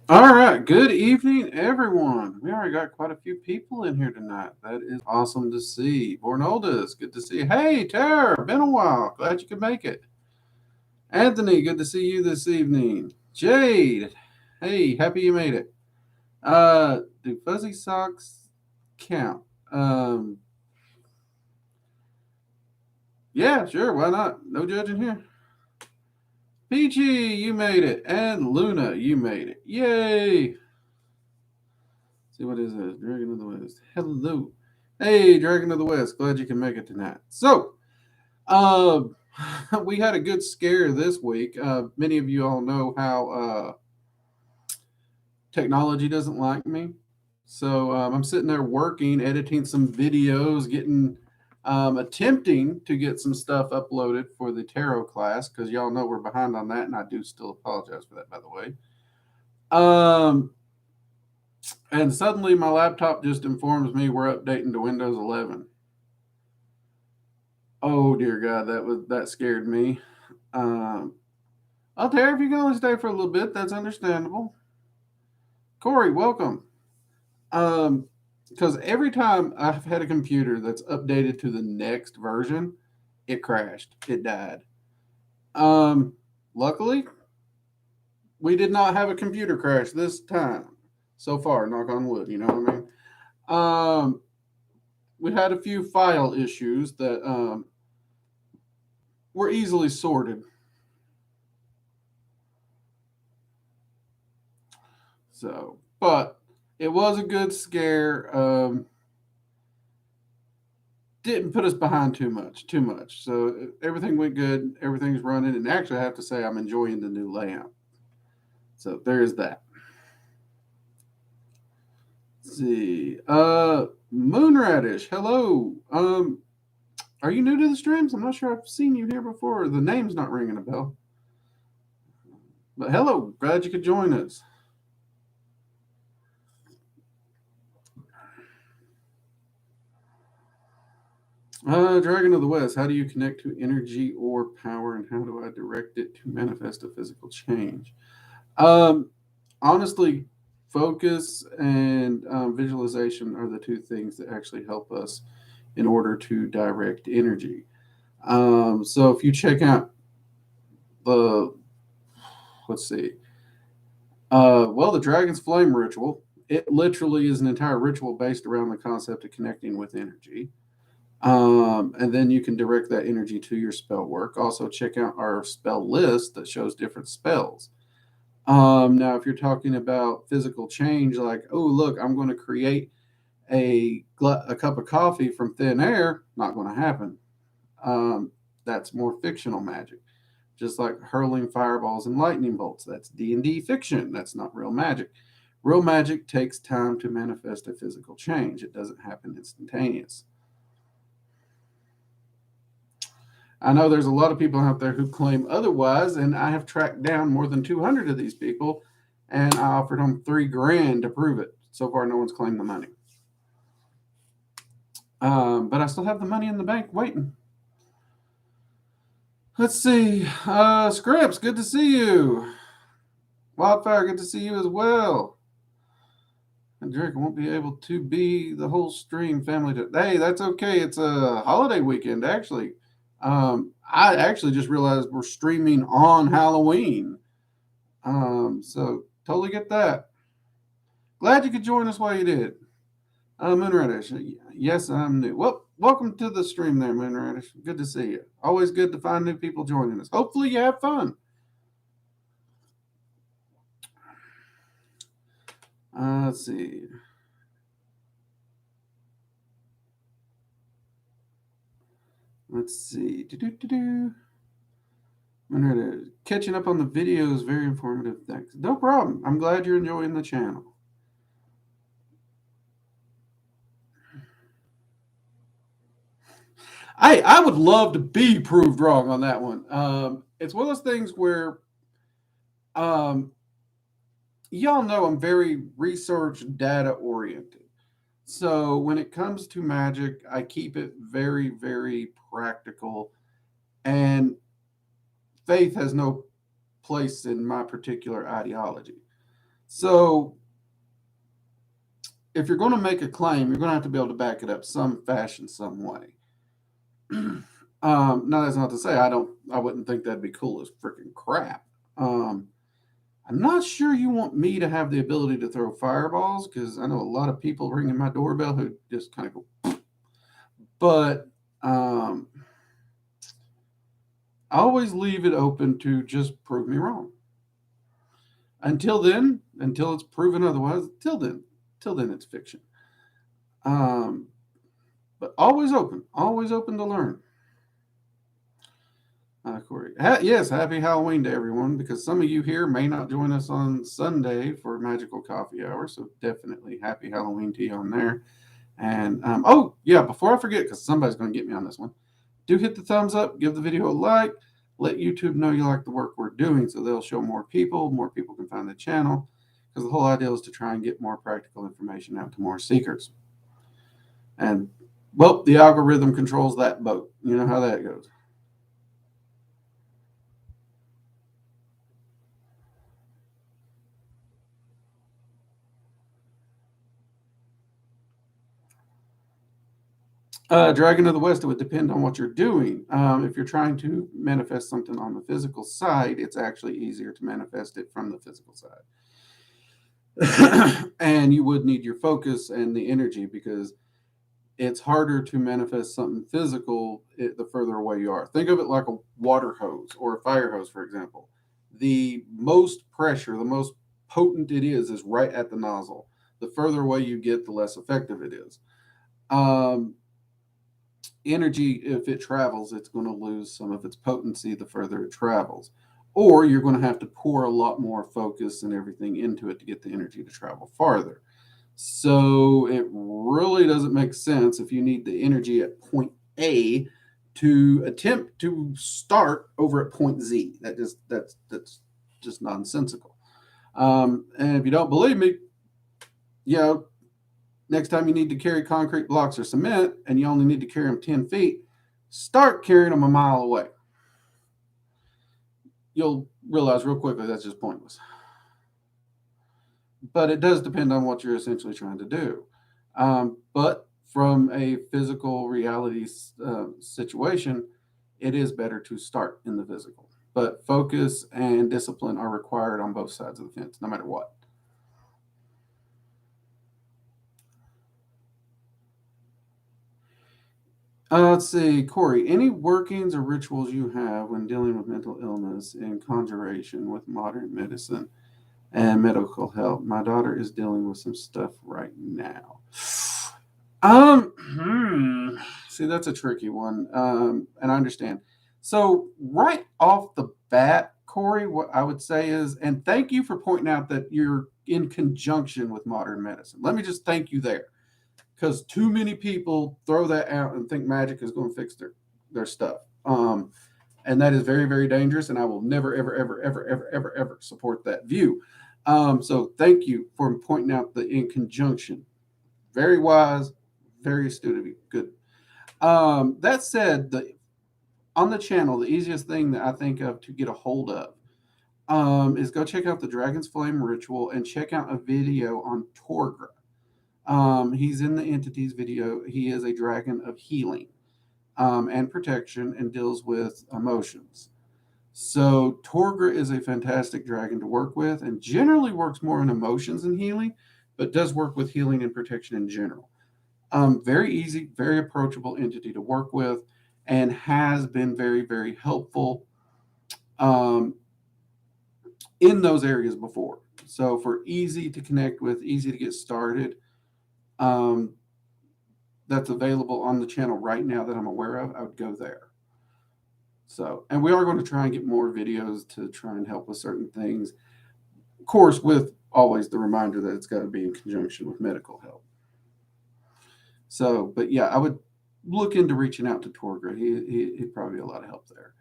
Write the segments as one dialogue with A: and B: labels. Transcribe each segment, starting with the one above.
A: All right. Good evening, everyone. We already got quite a few people in here tonight. That is awesome to see. Bornoldus, good to see you. Hey, Tara, been a while. Glad you could make it. Anthony, good to see you this evening. Jade, hey, happy you made it. Do fuzzy socks count? Um, yeah, sure. Why not? No judging here. Peachy, you made it, and Luna, you made it. Yay! See what is this? Dragon of the West. Hello. Hey, Dragon of the West. Glad you can make it tonight. So, uh, we had a good scare this week. Many of you all know how technology doesn't like me. So I'm sitting there working, editing some videos, attempting to get some stuff uploaded for the tarot class because y'all know we're behind on that, and I do still apologize for that, by the way. Um, and suddenly my laptop just informs me we're updating to Windows 11. Oh dear God, that scared me. Um, oh, Tara, if you can only stay for a little bit, that's understandable. Corey, welcome. Um, because every time I've had a computer that's updated to the next version, it crashed. It died. Um, luckily, we did not have a computer crash this time so far. Knock on wood. You know what I mean? Um, we had a few file issues that were easily sorted. So, but it was a good scare. Didn't put us behind too much. So everything went good. Everything's running, and actually, I have to say I'm enjoying the new layout. So there's that. Let's see, Moonradish, hello. Are you new to the streams? I'm not sure I've seen you here before. The name's not ringing a bell. But hello, glad you could join us. Dragon of the West, how do you connect to energy or power, and how do I direct it to manifest a physical change? Um, Honestly, focus and visualization are the two things that actually help us in order to direct energy. So if you check out the, let's see, the Dragon's Flame ritual, it literally is an entire ritual based around the concept of connecting with energy. And then you can direct that energy to your spell work. Also, check out our spell list that shows different spells. Now, if you're talking about physical change, like, oh, look, I'm going to create a cup of coffee from thin air, not going to happen. Um, that's more fictional magic. Just like hurling fireballs and lightning bolts, that's D&D fiction. That's not real magic. Real magic takes time to manifest a physical change. It doesn't happen instantaneous. I know there's a lot of people out there who claim otherwise, and I have tracked down more than 200 of these people, and I offered them $3,000 to prove it. So far, no one's claimed the money. But I still have the money in the bank waiting. Let's see. Scripps, good to see you. Wildfire, good to see you as well. And Drake won't be able to be the whole stream family. Hey, that's okay. It's a holiday weekend, actually. I actually just realized we're streaming on Halloween. So totally get that. Glad you could join us while you did. Moonradish, yes, I'm new. Well, welcome to the stream there, Moonradish. Good to see you. Always good to find new people joining us. Hopefully you have fun. Let's see. Let's see. Do-do-do-do. Catching up on the videos, very informative. Thanks. No problem. I'm glad you're enjoying the channel. I would love to be proved wrong on that one. It's one of those things where um, y'all know I'm very research data oriented. So when it comes to magic, I keep it very, very practical, and faith has no place in my particular ideology. So if you're going to make a claim, you're going to have to be able to back it up some fashion, some way. Now that's not to say I wouldn't think that'd be cool as freaking crap. I'm not sure you want me to have the ability to throw fireballs, because I know a lot of people ringing my doorbell who just kind of go, but I always leave it open to just prove me wrong. Until then, until it's proven otherwise, till then it's fiction. But always open to learn. Corey. Yes, happy Halloween to everyone, because some of you here may not join us on Sunday for Magical Coffee Hour, so definitely happy Halloween to you on there. And oh, yeah, before I forget, because somebody's going to get me on this one, do hit the thumbs up, give the video a like, let YouTube know you like the work we're doing, so they'll show more people can find the channel, because the whole idea is to try and get more practical information out to more seekers. And, well, the algorithm controls that boat. You know how that goes. Dragon of the West, it would depend on what you're doing. If you're trying to manifest something on the physical side, it's actually easier to manifest it from the physical side. And you would need your focus and the energy, because it's harder to manifest something physical the further away you are. Think of it like a water hose or a fire hose, for example. The most pressure, the most potent it is right at the nozzle. The further away you get, the less effective it is. Energy, if it travels, it's going to lose some of its potency the further it travels. Or you're going to have to pour a lot more focus and everything into it to get the energy to travel farther. So it really doesn't make sense if you need the energy at point A to attempt to start over at point Z. That's just nonsensical. And if you don't believe me, next time you need to carry concrete blocks or cement and you only need to carry them 10 feet, start carrying them a mile away. You'll realize real quickly that's just pointless. But it does depend on what you're essentially trying to do. But from a physical reality situation, it is better to start in the physical. But focus and discipline are required on both sides of the fence, no matter what. Let's see, Corey, any workings or rituals you have when dealing with mental illness and conjuration with modern medicine and medical help? My daughter is dealing with some stuff right now. See, that's a tricky one. And I understand. So right off the bat, Corey, what I would say is, and thank you for pointing out that you're in conjunction with modern medicine. Let me just thank you there, because too many people throw that out and think magic is going to fix their stuff. And that is very, very dangerous. And I will never, ever, ever, ever, ever, ever, ever support that view. So thank you for pointing out the in conjunction. Very wise, very astute of you. Good. That said, on the channel, the easiest thing that I think of to get a hold of is go check out the Dragon's Flame Ritual and check out a video on Torgra. He's in the entities video. He is a dragon of healing and protection and deals with emotions. So Torgra is a fantastic dragon to work with, and generally works more in emotions and healing, but does work with healing and protection in general. Very easy, very approachable entity to work with, and has been very, very helpful in those areas before. So for easy to connect with, easy to get started, that's available on the channel right now that I'm aware of, I would go there. So, and we are going to try and get more videos to try and help with certain things. Of course, with always the reminder that it's got to be in conjunction with medical help. So, but yeah, I would look into reaching out to Torgra. He'd probably be a lot of help there.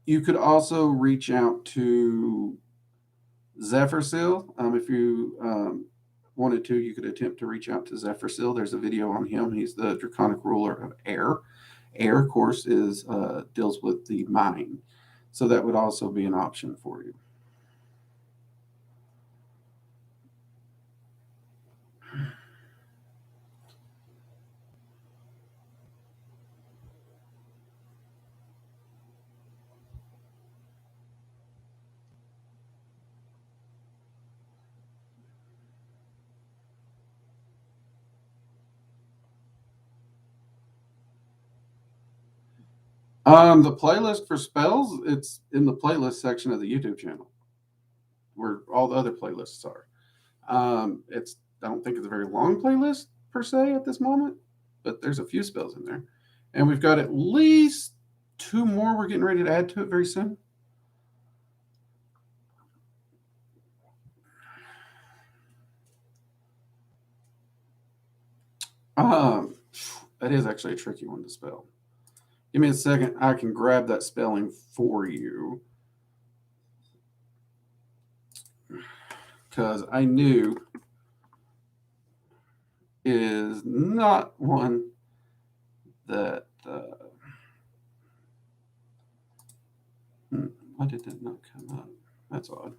A: You could also reach out to Zephyrsil. If you wanted to, you could attempt to reach out to Zephyrsil. There's a video on him. He's the draconic ruler of air. Air, of course, deals with the mind. So that would also be an option for you. The playlist for spells, it's in the playlist section of the YouTube channel where all the other playlists are. It's I don't think it's a very long playlist per se at this moment, but there's a few spells in there. And we've got at least 2 more we're getting ready to add to it very soon. That is actually a tricky one to spell. Give me a second. I can grab that spelling for you. Because I knew it is not one that. Why did that not come up? That's odd.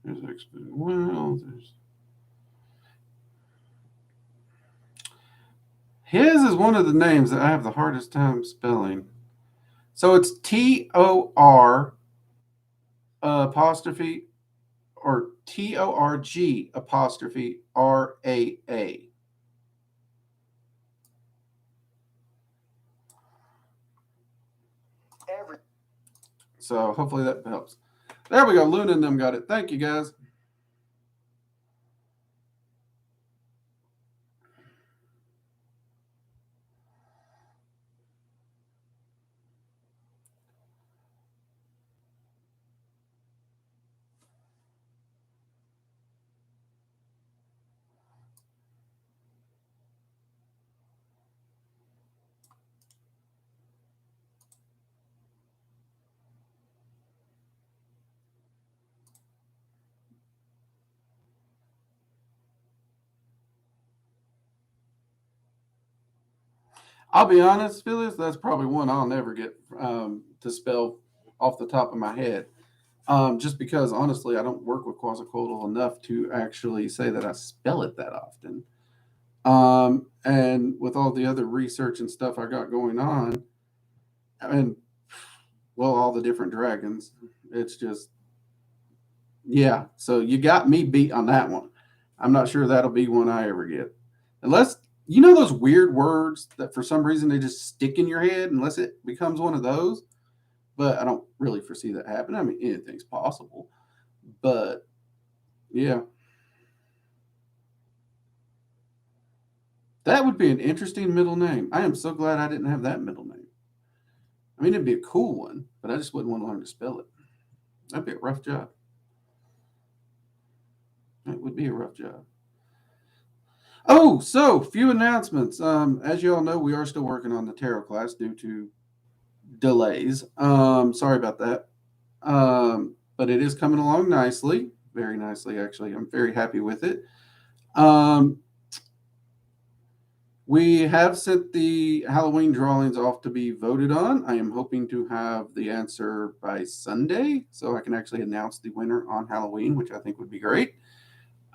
A: There's expert. Well, there's. His is one of the names that I have the hardest time spelling. So it's TOR apostrophe or TORG apostrophe RAA. So hopefully that helps. There we go. Luna and them got it. Thank you, guys. I'll be honest, Phyllis, that's probably one I'll never get to spell off the top of my head. Just because, honestly, I don't work with quasiquotal enough to actually say that I spell it that often. And with all the other research and stuff I got going on, and, well, all the different dragons, it's just, yeah. So you got me beat on that one. I'm not sure that'll be one I ever get. Unless, you know, those weird words that for some reason they just stick in your head, unless it becomes one of those. But I don't really foresee that happening. I mean, anything's possible. But yeah, that would be an interesting middle name. I am so glad I didn't have that middle name. I mean, it'd be a cool one, but I just wouldn't want to learn to spell it. That'd be a rough job. It would be a rough job. Oh, so few announcements. As you all know, we are still working on the tarot class due to delays. Sorry about that. But it is coming along nicely, very nicely, actually. I'm very happy with it. We have sent the Halloween drawings off to be voted on. I am hoping to have the answer by Sunday so I can actually announce the winner on Halloween, which I think would be great.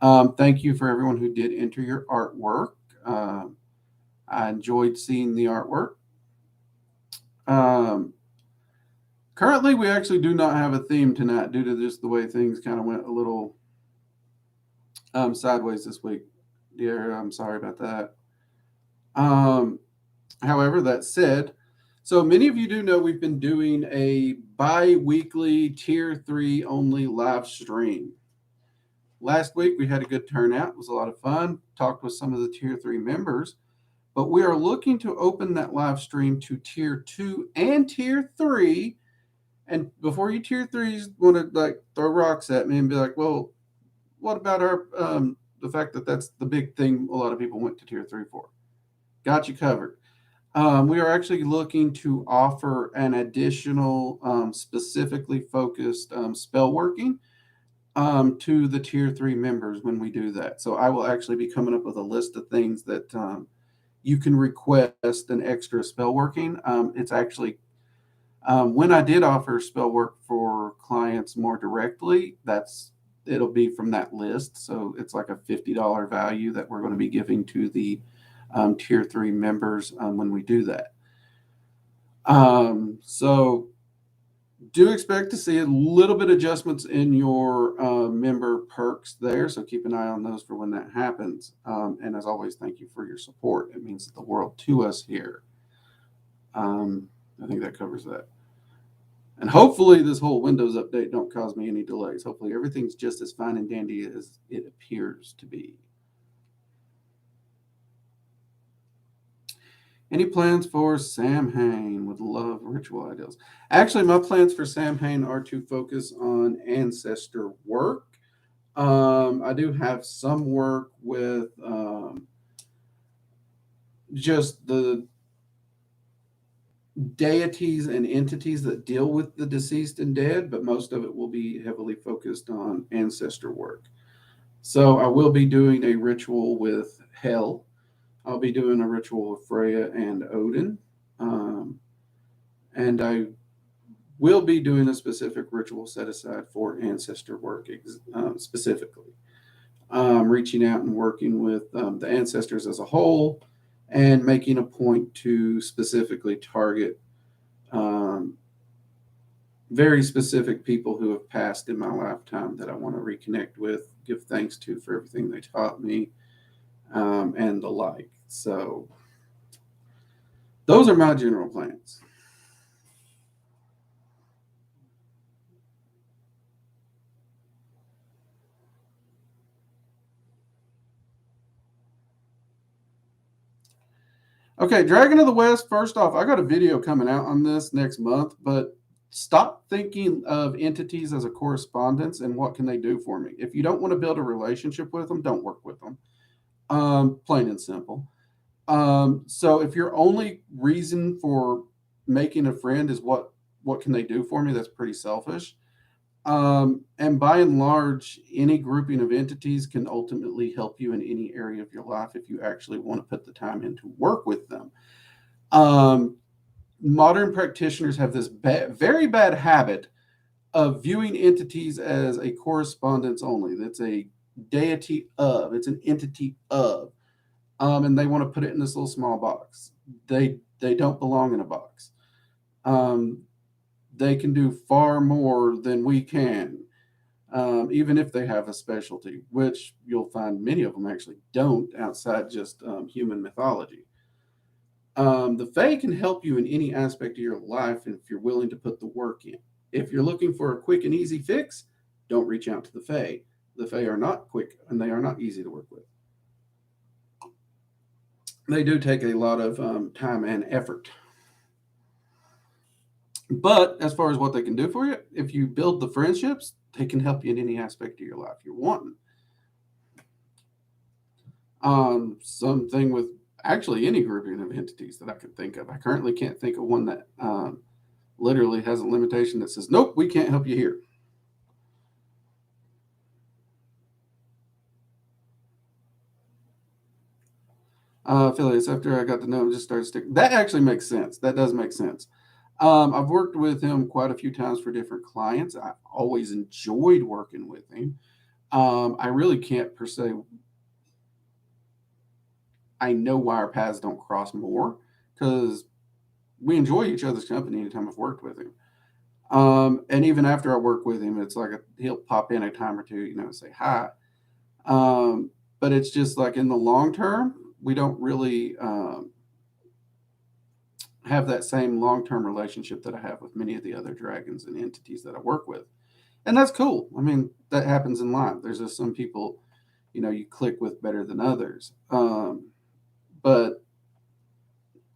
A: Thank you for everyone who did enter your artwork. I enjoyed seeing the artwork. Currently, we actually do not have a theme tonight due to just the way things kind of went a little sideways this week. Dear, I'm sorry about that. However, that said, so many of you do know we've been doing a bi-weekly tier 3 only live stream. Last week we had a good turnout. It was a lot of fun. Talked with some of the tier 3 members, but we are looking to open that live stream to tier 2 and tier 3. And before you tier 3s want to like throw rocks at me and be like, well, what about our the fact that that's the big thing a lot of people went to tier 3 for? Got you covered. We are actually looking to offer an additional specifically focused spell working to the tier 3 members when we do that. So I will actually be coming up with a list of things that you can request an extra spell working. It's actually when I did offer spell work for clients more directly, it'll be from that list. So it's like a $50 value that we're going to be giving to the tier 3 members when we do that. So do expect to see a little bit of adjustments in your member perks there. So keep an eye on those for when that happens. And as always, thank you for your support. It means the world to us here. I think that covers that. And hopefully this whole Windows update don't cause me any delays. Hopefully everything's just as fine and dandy as it appears to be. Any plans for Samhain? Would love ritual ideals. Actually, my plans for Samhain are to focus on ancestor work. I do have some work with just the deities and entities that deal with the deceased and dead, but most of it will be heavily focused on ancestor work. So I will be doing a ritual with Hel. I'll be doing a ritual with Freya and Odin. And I will be doing a specific ritual set aside for ancestor work specifically. Reaching out and working with the ancestors as a whole and making a point to specifically target very specific people who have passed in my lifetime that I want to reconnect with, give thanks to for everything they taught me, and the like. So those are my general plans. Okay, Dragon of the West, first off, I got a video coming out on this next month, but stop thinking of entities as a correspondence and what can they do for me. If you don't want to build a relationship with them, don't work with them. Plain and simple. So if your only reason for making a friend is what can they do for me, that's pretty selfish. And by and large, any grouping of entities can ultimately help you in any area of your life if you actually want to put the time in to work with them. Modern practitioners have this very bad habit of viewing entities as a correspondence only. That's a deity of, it's an entity of. And they want to put it in this little small box. They don't belong in a box. They can do far more than we can, even if they have a specialty, which you'll find many of them actually don't outside just human mythology. The Fae can help you in any aspect of your life if you're willing to put the work in. If you're looking for a quick and easy fix, don't reach out to the Fae. The Fae are not quick and they are not easy to work with. They do take a lot of time and effort. But as far as what they can do for you, if you build the friendships, they can help you in any aspect of your life you're wanting. Something with actually any grouping of entities that I could think of. I currently can't think of one that literally has a limitation that says, nope, we can't help you here. Affiliates, after I got to know him, just started sticking. That actually makes sense. That does make sense. I've worked with him quite a few times for different clients. I've always enjoyed working with him. I really can't per se. I know why our paths don't cross more because we enjoy each other's company anytime I've worked with him. And even after I work with him, it's like he'll pop in a time or two, say hi. But it's just like in the long term, we don't really have that same long-term relationship that I have with many of the other dragons and entities that I work with. And that's cool. I mean, that happens in life. There's just some people, you click with better than others. But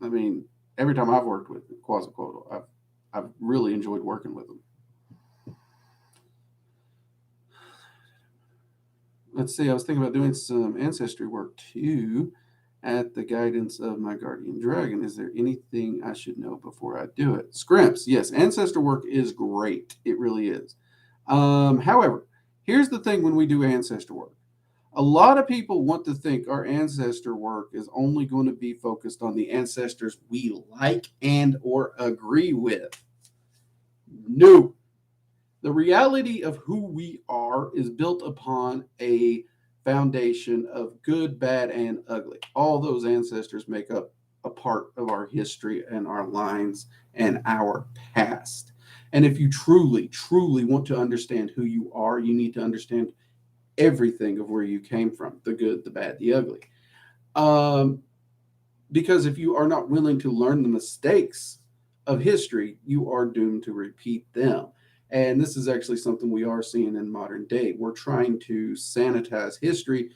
A: I mean, every time I've worked with Quetzalcoatl, I've really enjoyed working with them. Let's see, I was thinking about doing some ancestry work too at the guidance of my guardian dragon. Is there anything I should know before I do it? Scrimps, yes, ancestor work is great. It really is. However, here's the thing when we do ancestor work. A lot of people want to think our ancestor work is only going to be focused on the ancestors we like and or agree with. No. The reality of who we are is built upon a foundation of good, bad, and ugly. All those ancestors make up a part of our history and our lines and our past. And if you truly, truly want to understand who you are, you need to understand everything of where you came from, the good, the bad, the ugly. Because if you are not willing to learn the mistakes of history, you are doomed to repeat them. And this is actually something we are seeing in modern day. We're trying to sanitize history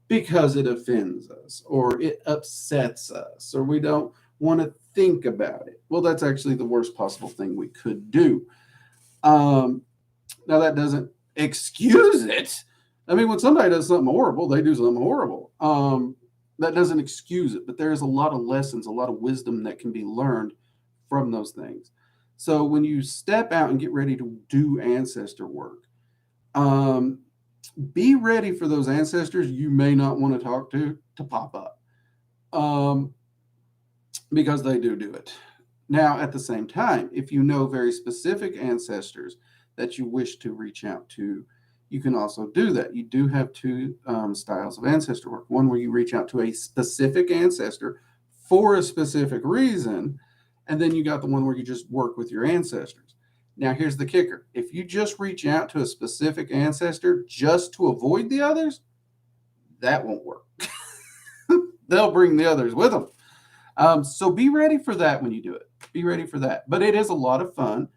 A: because it offends us or it upsets us or we don't want to think about it. Well, that's actually the worst possible thing we could do. Now, that doesn't excuse it. I mean, when somebody does something horrible, they do something horrible. That doesn't excuse it, but there's a lot of lessons, a lot of wisdom that can be learned from those things. So when you step out and get ready to do ancestor work, be ready for those ancestors you may not want to talk to pop up, because they do it. Now, at the same time, if you know very specific ancestors that you wish to reach out to, you can also do that. You do have two styles of ancestor work. One where you reach out to a specific ancestor for a specific reason, and then you got the one where you just work with your ancestors. Now, here's the kicker. If you just reach out to a specific ancestor just to avoid the others, that won't work. They'll bring the others with them. So be ready for that when you do it. Be ready for that. But it is a lot of fun.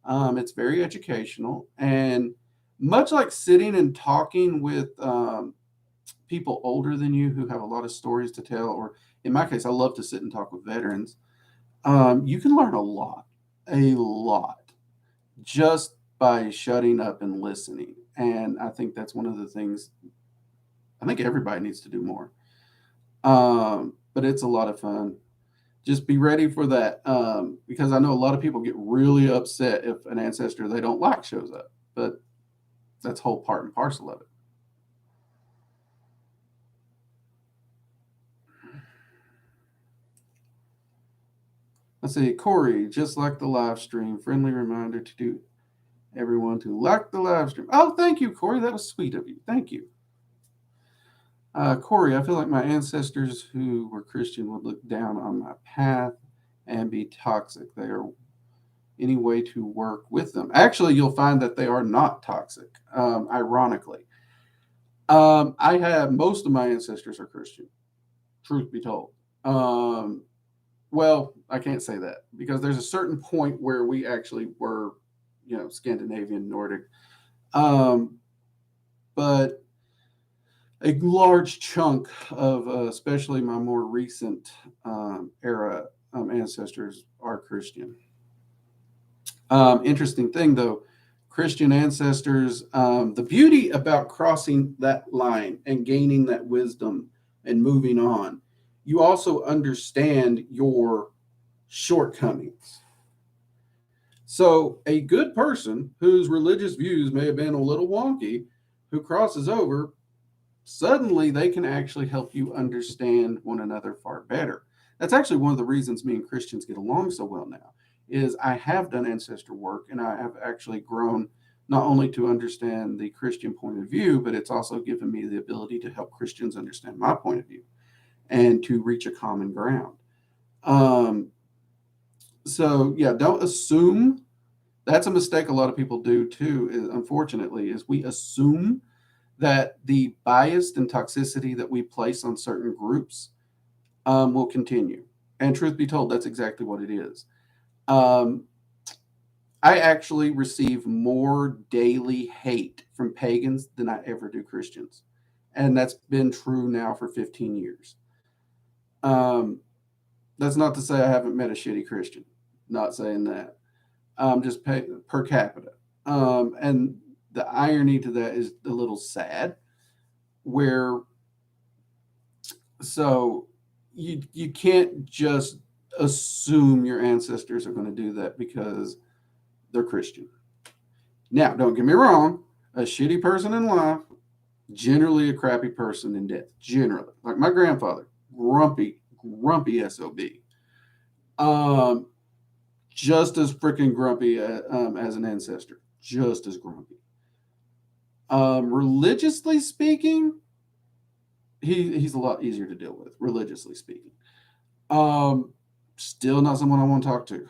A: It's very educational. And much like sitting and talking with people older than you who have a lot of stories to tell, or in my case, I love to sit and talk with veterans, you can learn a lot, just by shutting up and listening. And I think that's one of the things I think everybody needs to do more. But it's a lot of fun. Just be ready for that, because I know a lot of people get really upset if an ancestor they don't like shows up, but that's whole part and parcel of it. Let's see, Corey, just like the live stream, friendly reminder to do everyone to like the live stream. Oh, thank you, Corey. That was sweet of you. Thank you. Corey, I feel like my ancestors who were Christian would look down on my path and be toxic. They are any way to work with them. Actually, you'll find that they are not toxic, ironically. I have most of my ancestors are Christian, truth be told. Well, I can't say that because there's a certain point where we actually were, Scandinavian, Nordic. But a large chunk of, especially my more recent era ancestors are Christian. Interesting thing, though, Christian ancestors, the beauty about crossing that line and gaining that wisdom and moving on, you also understand your shortcomings. So a good person whose religious views may have been a little wonky, who crosses over, suddenly they can actually help you understand one another far better. That's actually one of the reasons me and Christians get along so well now, is I have done ancestor work and I have actually grown not only to understand the Christian point of view, but it's also given me the ability to help Christians understand my point of view and to reach a common ground. So yeah, don't assume. That's a mistake a lot of people do too, unfortunately, is we assume that the bias and toxicity that we place on certain groups will continue. And truth be told, that's exactly what it is. I actually receive more daily hate from pagans than I ever do Christians. And that's been true now for 15 years. That's not to say I haven't met a shitty Christian. Not saying that. Just per capita. And the irony to that is a little sad, where so you can't just assume your ancestors are going to do that because they're Christian. Now, don't get me wrong, a shitty person in life, generally a crappy person in death. Generally, like my grandfather, grumpy SOB. Just as freaking grumpy as an ancestor. just as grumpy. Religiously speaking, he's a lot easier to deal with, religiously speaking. Still not someone I want to talk to.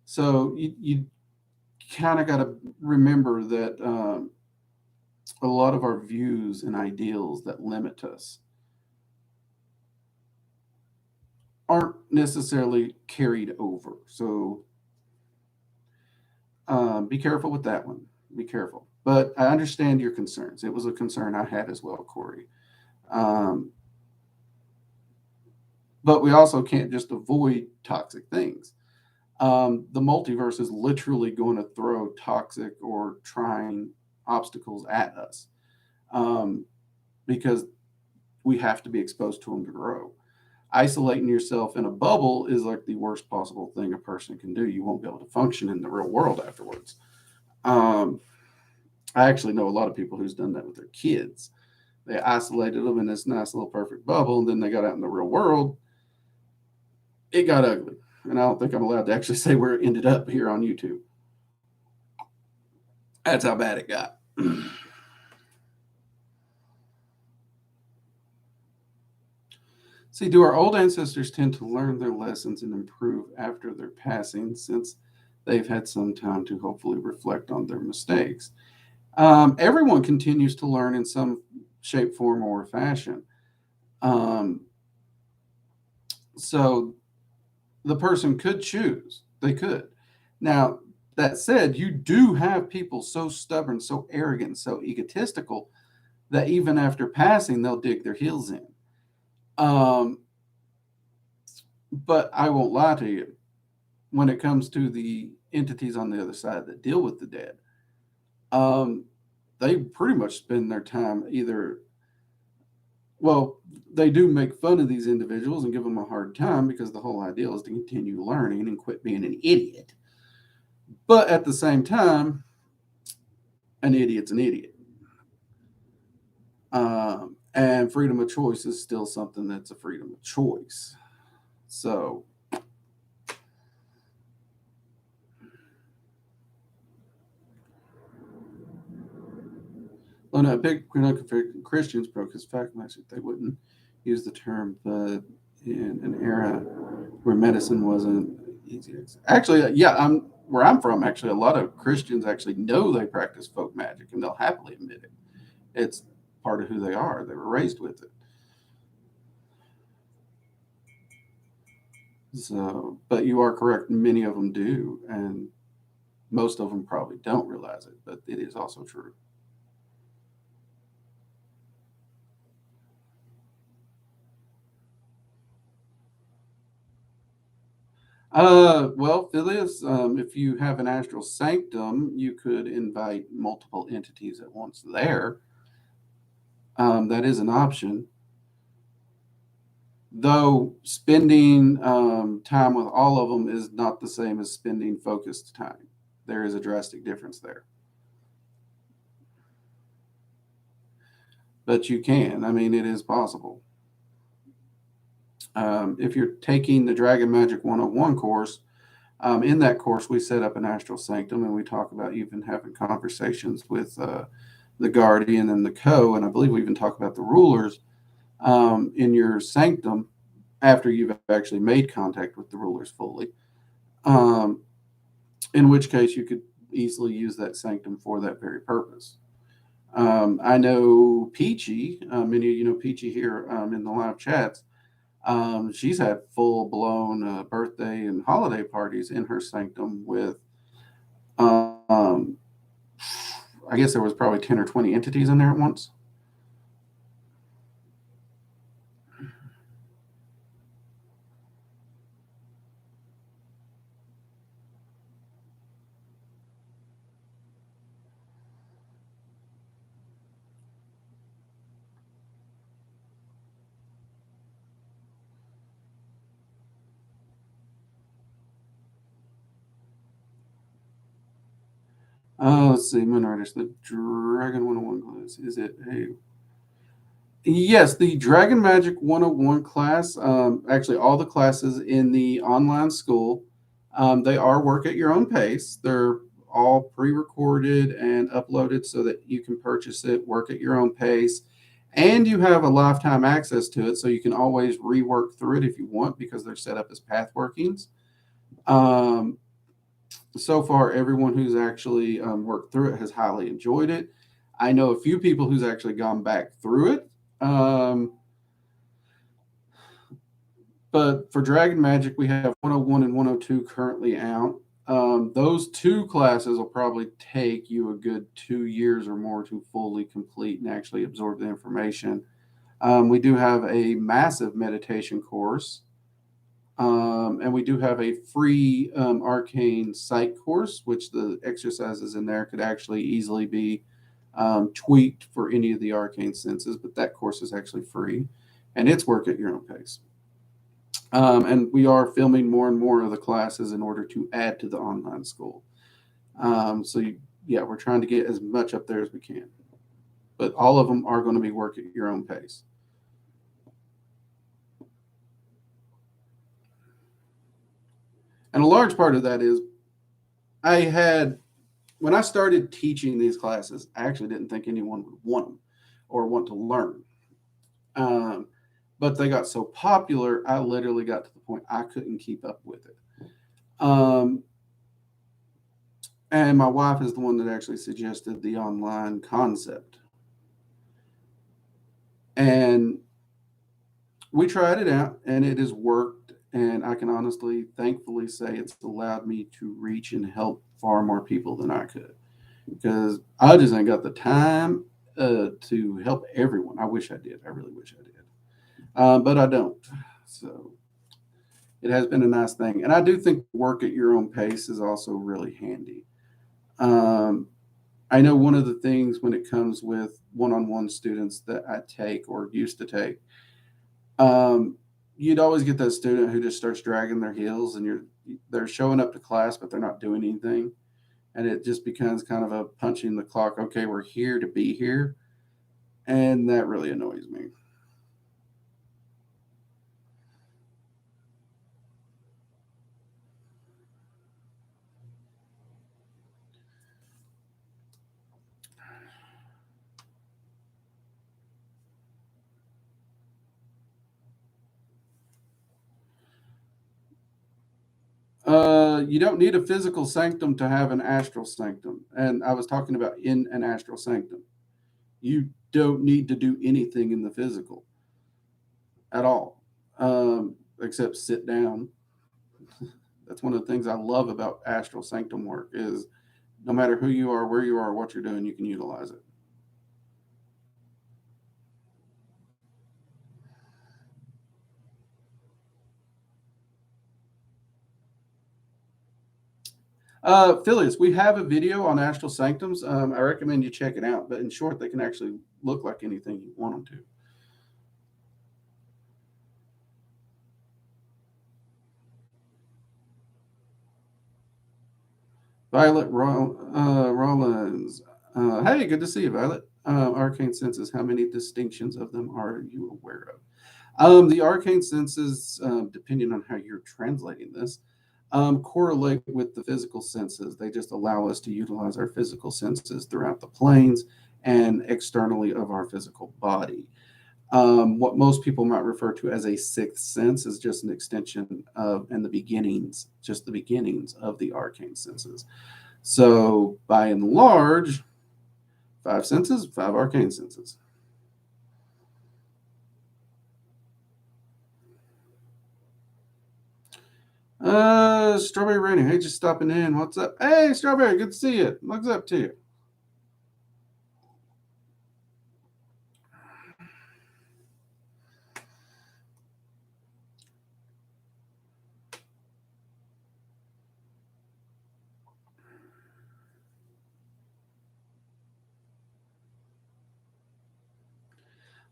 A: So you kind of got to remember that a lot of our views and ideals that limit us aren't necessarily carried over. So be careful with that one. Be careful. But I understand your concerns. It was a concern I had as well, Corey. But we also can't just avoid toxic things. The multiverse is literally going to throw toxic or trying obstacles at us because we have to be exposed to them to grow. Isolating yourself in a bubble is like the worst possible thing a person can do. You won't be able to function in the real world afterwards. I actually know a lot of people who's done that with their kids. They isolated them in this nice little perfect bubble, and then they got out in the real world. It got ugly. And I don't think I'm allowed to actually say where it ended up here on YouTube. That's how bad it got. See, do our old ancestors tend to learn their lessons and improve after their passing since they've had some time to hopefully reflect on their mistakes? Everyone continues to learn in some shape, form, or fashion. So the person could choose. They could. Now, that said, you do have people so stubborn, so arrogant, so egotistical that even after passing, they'll dig their heels in. But I won't lie to you. When it comes to the entities on the other side that deal with the dead, they pretty much spend their time either, well, they do make fun of these individuals and give them a hard time because the whole idea is to continue learning and quit being an idiot. But at the same time, an idiot's an idiot. And freedom of choice is still something that's a freedom of choice. So, well, no, big Christians broke his fact message. They wouldn't use the term, but in an era where medicine wasn't easy. Actually, yeah, where I'm from. Actually, a lot of Christians actually know they practice folk magic, and they'll happily admit it. It's part of who they are. They were raised with it. So, but you are correct. Many of them do, and most of them probably don't realize it. But it is also true. Well, Phileas, if you have an astral sanctum, you could invite multiple entities at once there. That is an option. Though spending time with all of them is not the same as spending focused time. There is a drastic difference there. But you can. I mean, it is possible. If you're taking the Dragon Magic 101 course, in that course, we set up an astral sanctum and we talk about even having conversations with the guardian and the and I believe we even talk about the rulers in your sanctum after you've actually made contact with the rulers fully. In which case, you could easily use that sanctum for that very purpose. I know Peachy, many of you know Peachy here in the live chats. She's had full-blown birthday and holiday parties in her sanctum with, I guess there was probably 10 or 20 entities in there at once. Let's see, Moonriders, the Dragon 101 class. Is it a... Yes, the Dragon Magic 101 class, actually all the classes in the online school They are work at your own pace. They're all pre-recorded and uploaded so that you can purchase it, work at your own pace, and you have a lifetime access to it, so you can always rework through it if you want, because they're set up as path workings. So far, everyone who's actually worked through it has highly enjoyed it. I know a few people who's actually gone back through it. But for Dragon Magick, we have 101 and 102 currently out. Those two classes will probably take you a good 2 years or more to fully complete and actually absorb the information. We do have a massive meditation course. And we do have a free arcane sight course, which the exercises in there could actually easily be tweaked for any of the arcane senses, but that course is actually free, and it's work at your own pace. And we are filming more and more of the classes in order to add to the online school. We're trying to get as much up there as we can, but all of them are going to be work at your own pace. And a large part of that is when I started teaching these classes, I actually didn't think anyone would want them or want to learn. But they got so popular, I literally got to the point I couldn't keep up with it. And my wife is the one that actually suggested the online concept. And we tried it out, and it has worked. And I can honestly, thankfully say it's allowed me to reach and help far more people than I could. Because I just ain't got the time to help everyone. I wish I did. I really wish I did. But I don't. So it has been a nice thing. And I do think work at your own pace is also really handy. I know one of the things when it comes with one-on-one students that I take or used to take, you'd always get that student who just starts dragging their heels, and they're showing up to class, but they're not doing anything. And it just becomes kind of a punching the clock. Okay, we're here to be here. And that really annoys me. You don't need a physical sanctum to have an astral sanctum. And I was talking about in an astral sanctum. You don't need to do anything in the physical at all, except sit down. That's one of the things I love about astral sanctum work is no matter who you are, where you are, what you're doing, you can utilize it. Phileas, we have a video on astral sanctums. I recommend you check it out. But in short, they can actually look like anything you want them to. Violet Rollins. Hey, good to see you, Violet. Arcane Senses, how many distinctions of them are you aware of? The arcane senses, depending on how you're translating this, correlate with the physical senses. They just allow us to utilize our physical senses throughout the planes and externally of our physical body. What most people might refer to as a sixth sense is just an extension of, and the beginnings of the arcane senses. So by and large, 5 senses, 5 arcane senses. Strawberry Rainy. Hey, just stopping in. What's up? Hey, Strawberry, good to see you. What's up to you?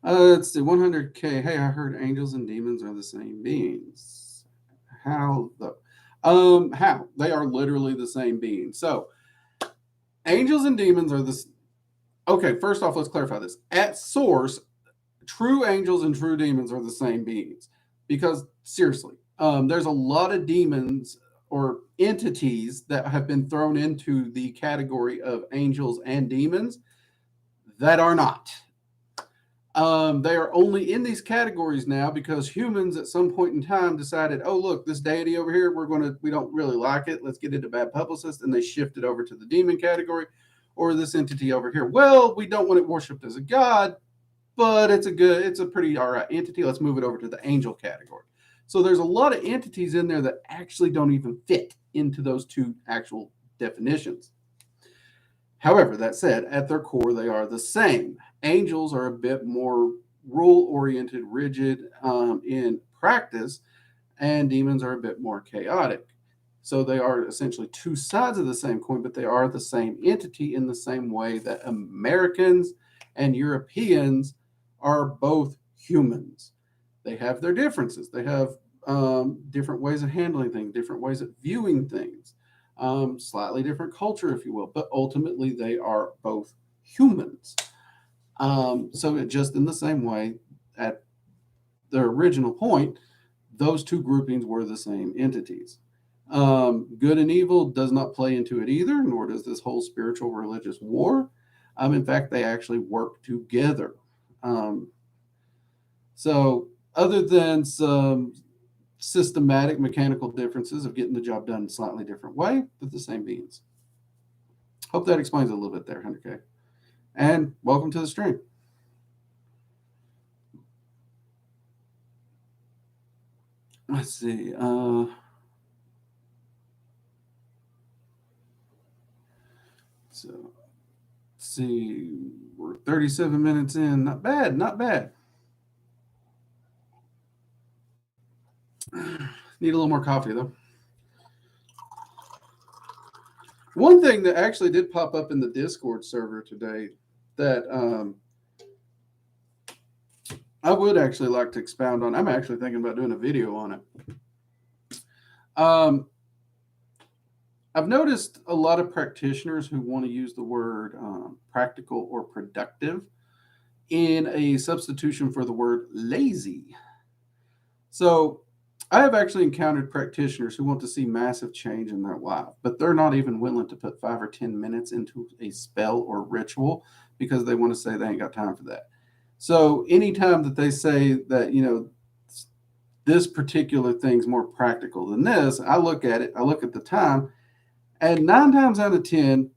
A: Let's see, 100K. Hey, I heard angels and demons are the same beings. How though? How? They are literally the same being. So, angels and demons are this. Okay, first off, let's clarify this. At source, true angels and true demons are the same beings. Because seriously, there's a lot of demons or entities that have been thrown into the category of angels and demons that are not. They are only in these categories now because humans at some point in time decided, oh, look, this deity over here, we don't really like it. Let's get it a bad publicist. And they shifted over to the demon category, or this entity over here. Well, we don't want it worshipped as a god, but it's a pretty all right entity. Let's move it over to the angel category. So there's a lot of entities in there that actually don't even fit into those two actual definitions. However, that said, at their core, they are the same. Angels are a bit more rule-oriented, rigid in practice, and demons are a bit more chaotic. So they are essentially two sides of the same coin, but they are the same entity in the same way that Americans and Europeans are both humans. They have their differences. They have different ways of handling things, different ways of viewing things. Slightly different culture, if you will, but ultimately they are both humans. So just in the same way, at the original point, those two groupings were the same entities. Good and evil does not play into it either, nor does this whole spiritual religious war. In fact, they actually work together. So other than some systematic mechanical differences of getting the job done in a slightly different way, but the same beings. Hope that explains it a little bit there, 100K. And welcome to the stream. Let's see. So let's see. We're 37 minutes in. Not bad. Not bad. Need a little more coffee, though. One thing that actually did pop up in the Discord server today that I would actually like to expound on. I'm actually thinking about doing a video on it. I've noticed a lot of practitioners who want to use the word practical or productive in a substitution for the word lazy. So I have actually encountered practitioners who want to see massive change in their life, but they're not even willing to put 5 or 10 minutes into a spell or ritual because they want to say they ain't got time for that. So anytime that they say that, this particular thing's more practical than this, I look at it, I look at the time, and 9 times out of 10,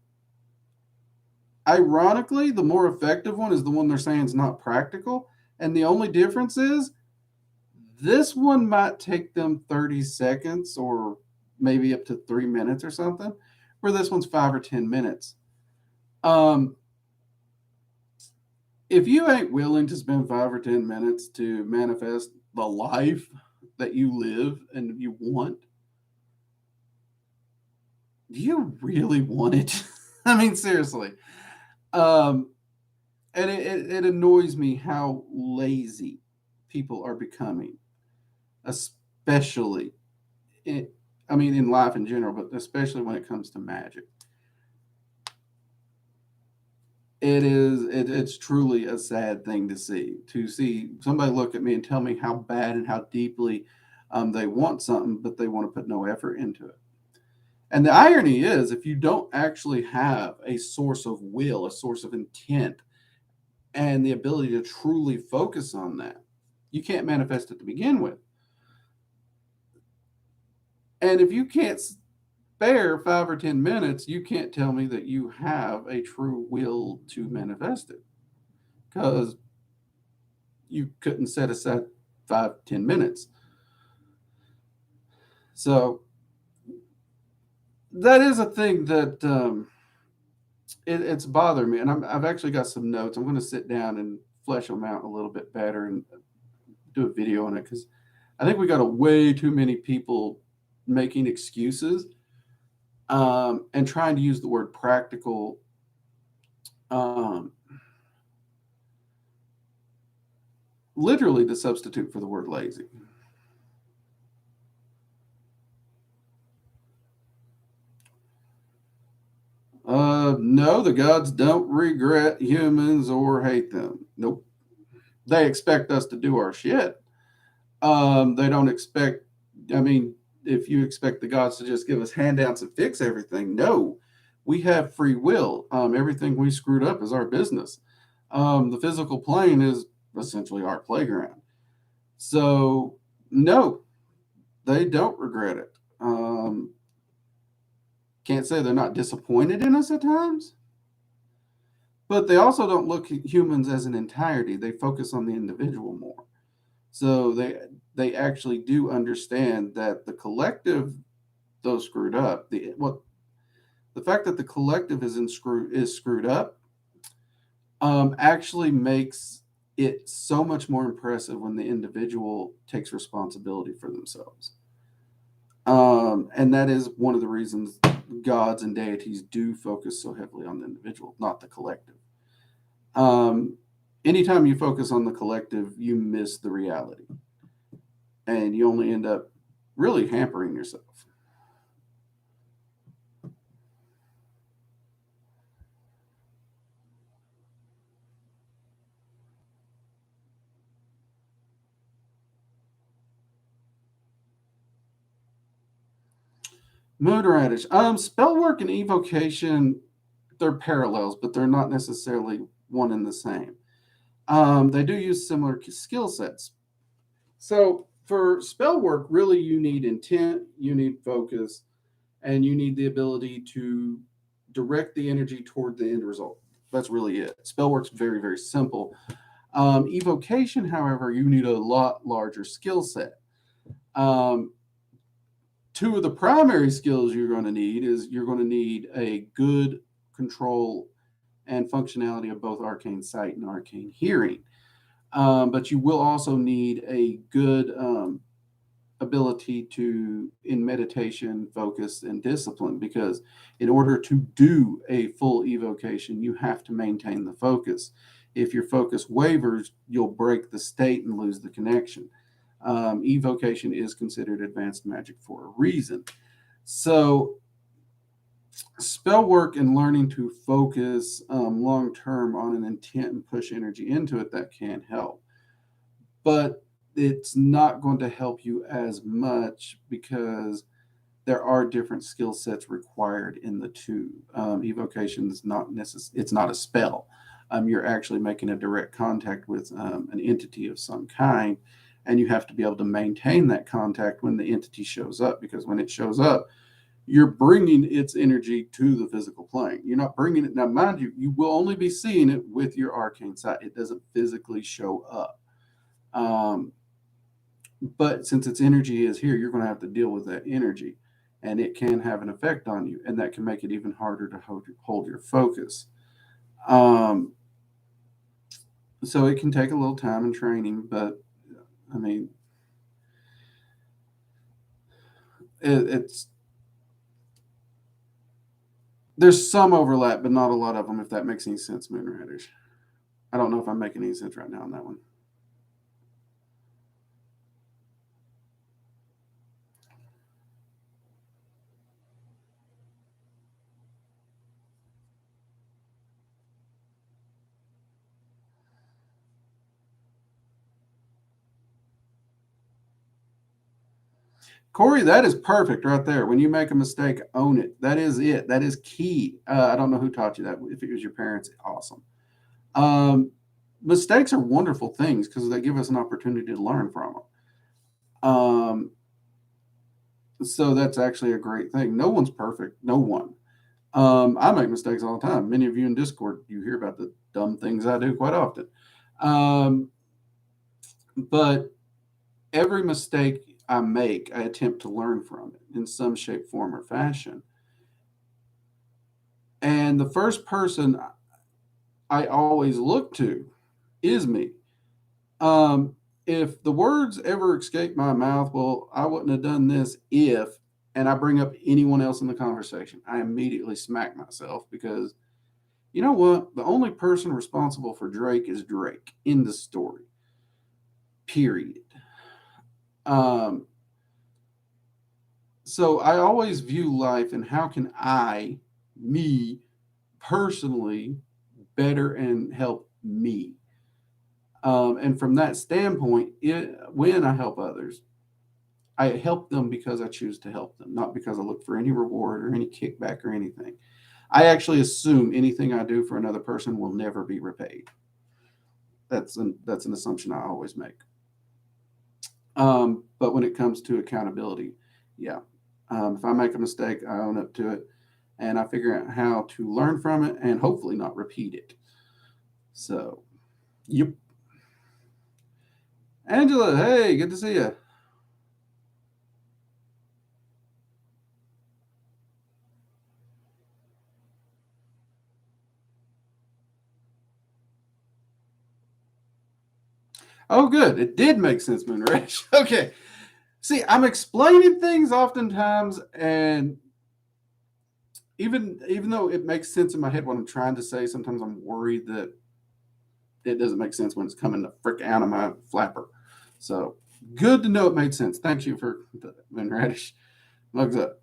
A: ironically, the more effective one is the one they're saying is not practical. And the only difference is this one might take them 30 seconds or maybe up to 3 minutes or something, where this one's 5 or 10 minutes. If you ain't willing to spend 5 or 10 minutes to manifest the life that you live and you want, do you really want it? I mean, seriously. And it annoys me how lazy people are becoming, especially in life in general, but especially when it comes to magic. It's truly a sad thing to see somebody look at me and tell me how bad and how deeply they want something, but they want to put no effort into it. And the irony is, if you don't actually have a source of will, a source of intent, and the ability to truly focus on that, you can't manifest it to begin with. And if you can't spare 5 or 10 minutes, you can't tell me that you have a true will to manifest it, because you couldn't set aside 5, 10 minutes. So that is a thing that it's bothered me, and I've actually got some notes. I'm going to sit down and flesh them out a little bit better and do a video on it, because I think we got way too many people making excuses and trying to use the word practical literally to substitute for the word lazy. No, the gods don't regret humans or hate them. Nope. They expect us to do our shit. They don't expect, if you expect the gods to just give us handouts and fix everything, no, we have free will. Everything we screwed up is our business. The physical plane is essentially our playground. So, no, they don't regret it. Can't say they're not disappointed in us at times, but they also don't look at humans as an entirety. They focus on the individual more. So they actually do understand that the collective, though screwed up, the fact that the collective is screwed up actually makes it so much more impressive when the individual takes responsibility for themselves. And that is one of the reasons gods and deities do focus so heavily on the individual, not the collective. Anytime you focus on the collective, you miss the reality. And you only end up really hampering yourself. Mood radish. Spell work and evocation, they're parallels, but they're not necessarily one and the same. They do use similar skill sets. So for spell work, really you need intent, you need focus, and you need the ability to direct the energy toward the end result. That's really it. Spell work's very, very simple. Evocation, however, you need a lot larger skill set. Two of the primary skills you're going to need is you're going to need a good control and functionality of both arcane sight and arcane hearing. But you will also need a good ability to, in meditation, focus, and discipline, because in order to do a full evocation, you have to maintain the focus. If your focus wavers, you'll break the state and lose the connection. Evocation is considered advanced magic for a reason. So spell work and learning to focus long term on an intent and push energy into it, that can help. But it's not going to help you as much because there are different skill sets required in the two. Evocation is not it's not a spell. You're actually making a direct contact with an entity of some kind, and you have to be able to maintain that contact when the entity shows up, because when it shows up, you're bringing its energy to the physical plane. You're not bringing it. Now, mind you, you will only be seeing it with your arcane sight. It doesn't physically show up. But since its energy is here, you're going to have to deal with that energy, and it can have an effect on you, and that can make it even harder to hold your focus. So it can take a little time and training, but I mean, it's there's some overlap, but not a lot of them, if that makes any sense, Moonriders. I don't know if I'm making any sense right now on that one. Corey, that is perfect right there. When you make a mistake, own it. That is it. That is key. I don't know who taught you that. If it was your parents, awesome. Mistakes are wonderful things because they give us an opportunity to learn from them. So that's actually a great thing. No one's perfect. No one. I make mistakes all the time. Many of you in Discord, you hear about the dumb things I do quite often. But every mistake I make, I attempt to learn from it in some shape, form, or fashion. And the first person I always look to is me. If the words ever escape my mouth, well, I wouldn't have done this if, and I bring up anyone else in the conversation, I immediately smack myself, because you know what? The only person responsible for Drake is Drake in the story. Period. So I always view life and how can I, me, personally, better and help me. And from that standpoint, when I help others, I help them because I choose to help them, not because I look for any reward or any kickback or anything. I actually assume anything I do for another person will never be repaid. That's an assumption I always make. But when it comes to accountability, yeah, if I make a mistake, I own up to it, and I figure out how to learn from it and hopefully not repeat it. So, yep. Angela, hey, good to see you. Oh, good. It did make sense, Moonrash. Okay. See, I'm explaining things oftentimes, and even though it makes sense in my head what I'm trying to say, sometimes I'm worried that it doesn't make sense when it's coming the frick out of my flapper. So good to know it made sense. Thank you for the Moonradish. Mugs up.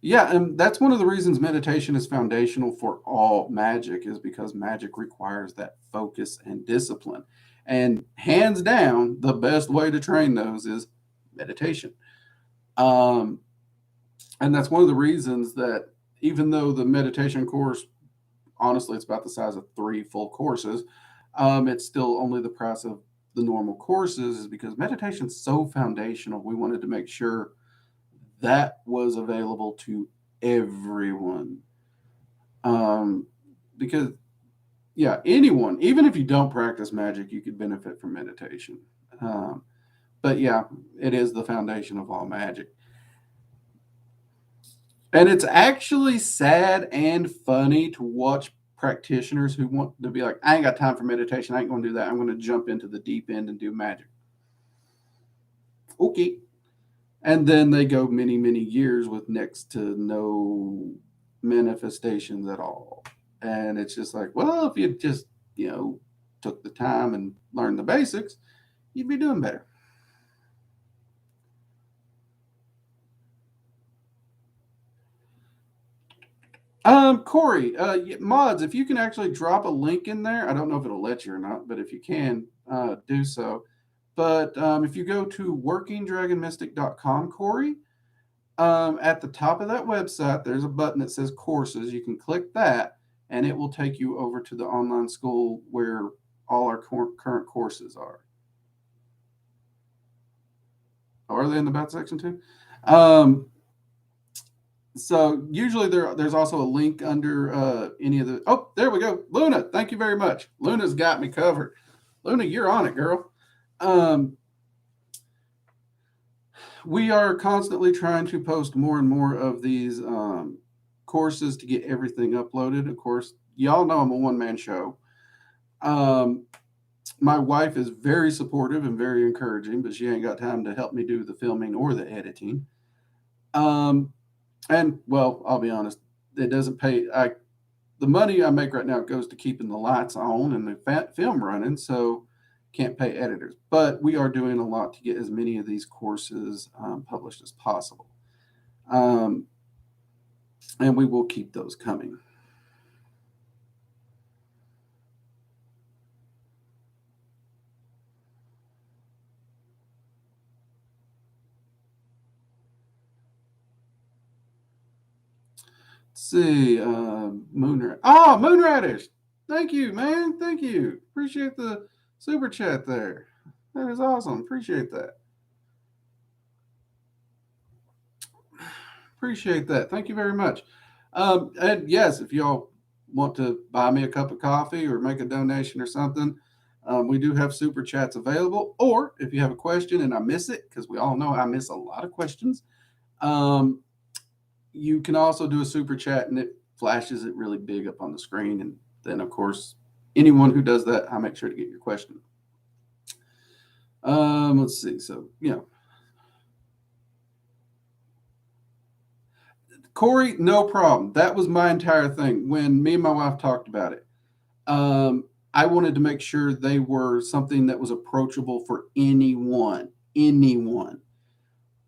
A: Yeah, and that's one of the reasons meditation is foundational for all magic, is because magic requires that focus and discipline. And hands down, the best way to train those is meditation. Um, and that's one of the reasons that even though the meditation course, honestly, it's about the size of 3 full courses, it's still only the price of the normal courses, is because meditation's so foundational. We wanted to make sure that was available to everyone. Because, yeah, anyone, even if you don't practice magic, you could benefit from meditation. But yeah, it is the foundation of all magic. And it's actually sad and funny to watch practitioners who want to be like, I ain't got time for meditation. I ain't going to do that. I'm going to jump into the deep end and do magic. Okay. And then they go many, many years with next to no manifestations at all. And it's just like, well, if you just, took the time and learned the basics, you'd be doing better. Corey, mods, if you can actually drop a link in there, I don't know if it'll let you or not, but if you can, do so. But if you go to workingdragonmystic.com, Corey, at the top of that website, there's a button that says courses. You can click that, and it will take you over to the online school where all our current courses are. Oh, are they in the about section too? So usually there's also a link under any of the. Oh, there we go. Luna, thank you very much. Luna's got me covered. Luna, you're on it, girl. We are constantly trying to post more and more of these courses to get everything uploaded. Of course, y'all know I'm a one-man show. My wife is very supportive and very encouraging, but she ain't got time to help me do the filming or the editing. And well, I'll be honest, it doesn't pay. The money I make right now goes to keeping the lights on and the film running, so can't pay editors. But we are doing a lot to get as many of these courses published as possible, and we will keep those coming. Let's see, Moonradish. Thank you, man. Thank you. Appreciate the super chat there. That is awesome. Appreciate that. Appreciate that. Thank you very much. And yes, if y'all want to buy me a cup of coffee or make a donation or something, we do have super chats available. Or if you have a question and I miss it, because we all know I miss a lot of questions, you can also do a super chat and it flashes it really big up on the screen. And then, of course, anyone who does that, I make sure to get your question. Let's see. So, Corey, no problem. That was my entire thing. When me and my wife talked about it, I wanted to make sure they were something that was approachable for anyone. Anyone.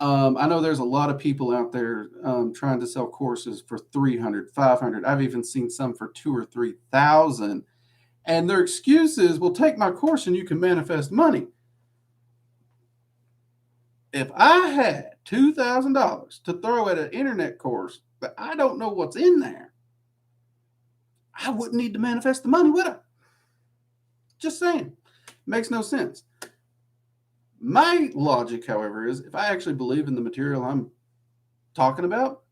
A: I know there's a lot of people out there trying to sell courses for 300, 500. I've even seen some for 2 or 3,000. And their excuse is, well, take my course and you can manifest money. If I had $2,000 to throw at an internet course, but I don't know what's in there, I wouldn't need to manifest the money, would I? Just saying. Makes no sense. My logic, however, is if I actually believe in the material I'm talking about,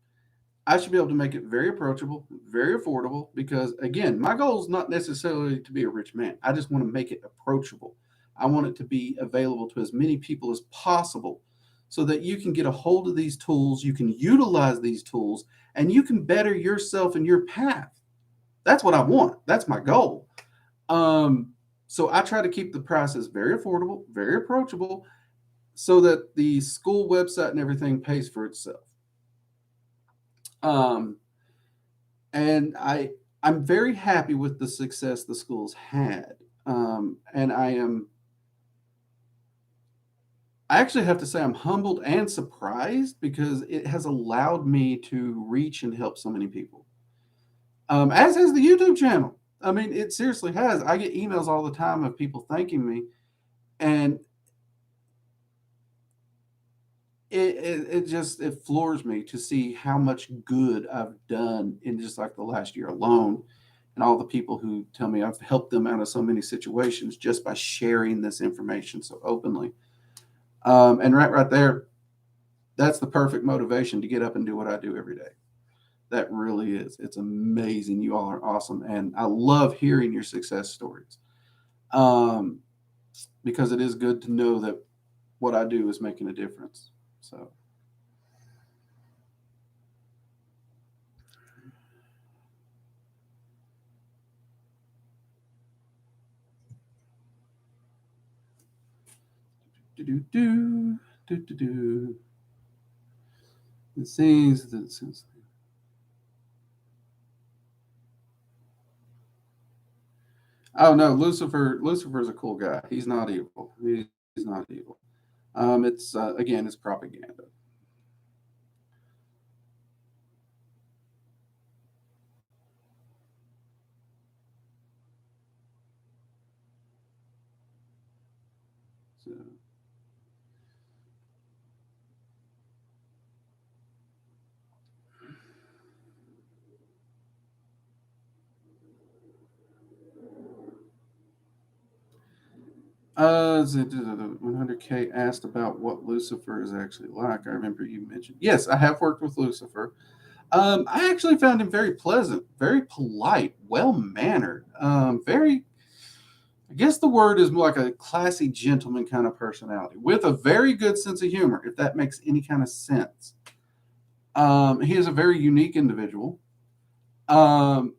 A: I should be able to make it very approachable, very affordable, because again, my goal is not necessarily to be a rich man. I just want to make it approachable. I want it to be available to as many people as possible so that you can get a hold of these tools, you can utilize these tools, and you can better yourself and your path. That's what I want. That's my goal. So I try to keep the prices very affordable, very approachable, so that the school website and everything pays for itself. And I'm very happy with the success the school's had. And I actually have to say I'm humbled and surprised because it has allowed me to reach and help so many people. As has the YouTube channel. I mean, it seriously has. I get emails all the time of people thanking me, and it floors me to see how much good I've done in just like the last year alone, and all the people who tell me I've helped them out of so many situations just by sharing this information so openly. And right there, that's the perfect motivation to get up and do what I do every day. That really is. It's amazing. You all are awesome. And I love hearing your success stories because it is good to know that what I do is making a difference. So. It seems that oh no, Lucifer's a cool guy. He's not evil. He's not evil. It's again, it's propaganda. So. Is it 100K asked about what Lucifer is actually like? I remember you mentioned. Yes, I have worked with Lucifer. I actually found him very pleasant, very polite, well mannered, very. I guess the word is more like a classy gentleman kind of personality with a very good sense of humor, if that makes any kind of sense. He is a very unique individual. Um,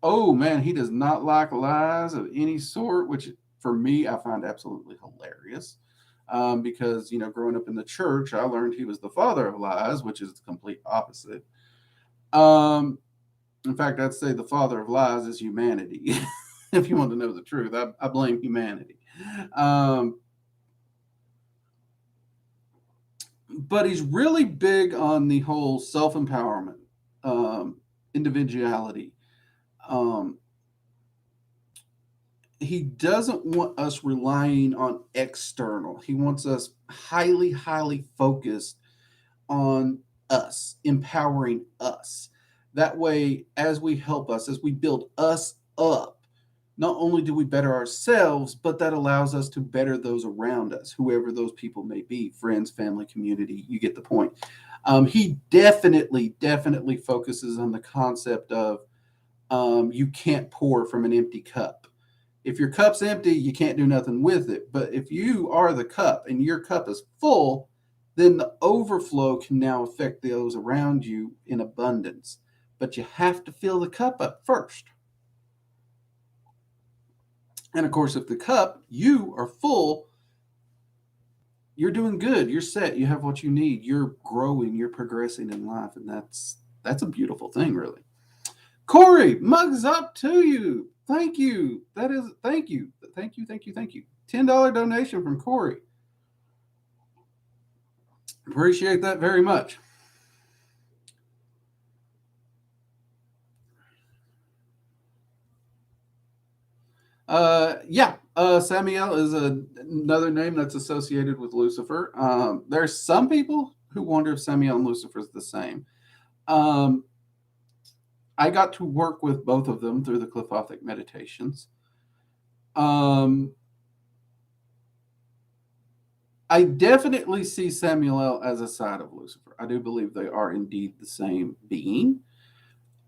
A: oh man, he does not like lies of any sort, which for me I find absolutely hilarious. Because growing up in the church, I learned he was the father of lies, which is the complete opposite. Um, in fact, I'd say the father of lies is humanity. If you want to know the truth, I blame humanity. Um, but he's really big on the whole self empowerment, individuality. Um, he doesn't want us relying on external. He wants us highly, highly focused on us, empowering us. That way, as we help us, as we build us up, not only do we better ourselves, but that allows us to better those around us, whoever those people may be, friends, family, community. You get the point. He definitely focuses on the concept of you can't pour from an empty cup. If your cup's empty, you can't do nothing with it. But if you are the cup and your cup is full, then the overflow can now affect those around you in abundance. But you have to fill the cup up first. And of course, if the cup, you are full, you're doing good. You're set. You have what you need. You're growing. You're progressing in life. And that's a beautiful thing, really. Corey, mugs up to you. Thank you. Thank you. Thank you. $10 donation from Corey. Appreciate that very much. Yeah, Samiel is another name that's associated with Lucifer. There's some people who wonder if Samiel and Lucifer is the same. Um, I got to work with both of them through the Clifothic meditations. Um, I definitely see Samuel as a side of Lucifer. I do believe they are indeed the same being.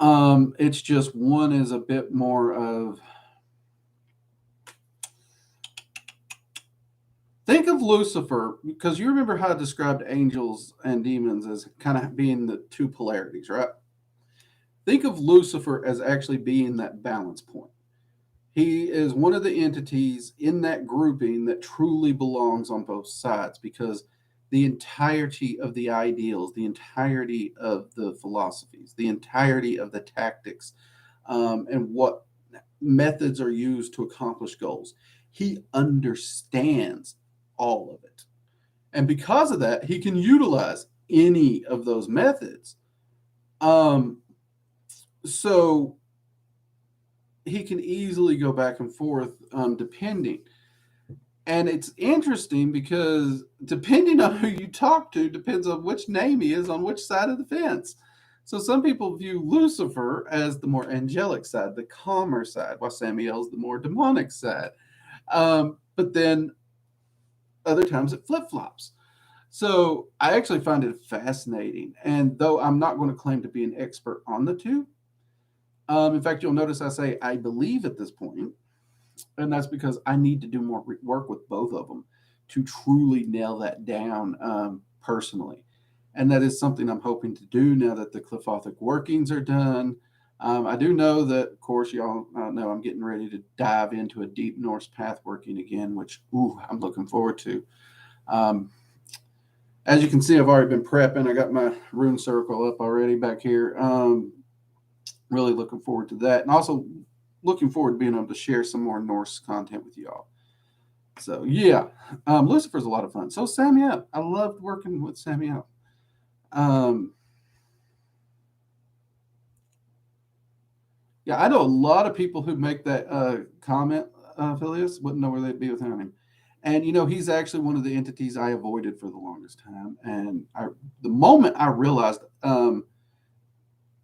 A: It's just one is a bit more of, think of Lucifer, because you remember how I described angels and demons as kind of being the two polarities, right? Think of Lucifer as actually being that balance point. He is one of the entities in that grouping that truly belongs on both sides, because the entirety of the ideals, the entirety of the philosophies, the entirety of the tactics, and what methods are used to accomplish goals, he understands all of it. And because of that, he can utilize any of those methods. Um, so he can easily go back and forth, depending. And it's interesting because depending on who you talk to, depends on which name he is on which side of the fence. So some people view Lucifer as the more angelic side, the calmer side, while Samiel's the more demonic side. But then other times it flip flops. So I actually find it fascinating. And though I'm not going to claim to be an expert on the two, in fact, you'll notice I say I believe at this point, and that's because I need to do more work with both of them to truly nail that down, personally. And that is something I'm hoping to do now that the Clifothic workings are done. I do know that, of course, y'all know I'm getting ready to dive into a deep Norse path working again, which I'm looking forward to. Um, as you can see, I've already been prepping. I got my rune circle up already back here. Really looking forward to that, and also looking forward to being able to share some more Norse content with y'all. So yeah, Lucifer's a lot of fun. So Samuel, I loved working with Samuel. Um, yeah, I know a lot of people who make that comment. Phileas wouldn't know where they'd be without him. And he's actually one of the entities I avoided for the longest time. And the moment I realized